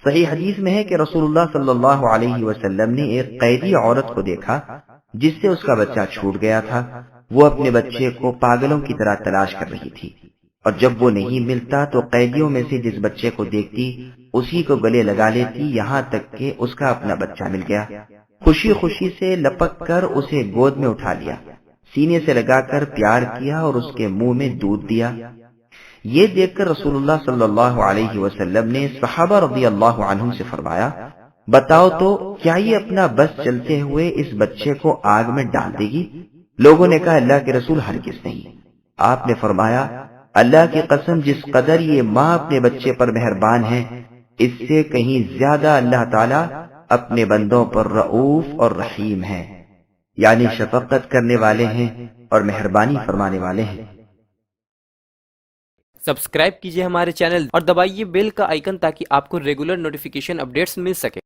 صحیح حدیث میں ہے کہ رسول اللہ صلی اللہ علیہ وسلم نے ایک قیدی عورت کو دیکھا جس سے اس کا بچہ چھوٹ گیا تھا۔ وہ اپنے بچے کو پاگلوں کی طرح تلاش کر رہی تھی، اور جب وہ نہیں ملتا تو قیدیوں میں سے جس بچے کو دیکھتی اسی کو گلے لگا لیتی، یہاں تک کہ اس کا اپنا بچہ مل گیا۔ خوشی خوشی سے لپک کر اسے گود میں اٹھا لیا، سینے سے لگا کر پیار کیا اور اس کے منہ میں دودھ دیا۔ یہ دیکھ کر رسول اللہ صلی اللہ علیہ وسلم نے صحابہ رضی اللہ عنہم سے فرمایا، بتاؤ تو کیا یہ اپنا بس چلتے ہوئے اس بچے کو آگ میں ڈال دے گی؟ لوگوں نے کہا اللہ کے رسول ہرگز نہیں۔ آپ نے فرمایا اللہ کی قسم جس قدر یہ ماں اپنے بچے پر مہربان ہے، اس سے کہیں زیادہ اللہ تعالیٰ اپنے بندوں پر رؤوف اور رحیم ہے، یعنی شفقت کرنے والے ہیں اور مہربانی فرمانے والے ہیں۔ سبسکرائب کیجئے ہمارے چینل اور دبائیے بیل کا آئیکن تاکہ آپ کو ریگولر نوٹیفیکیشن اپڈیٹس مل سکے۔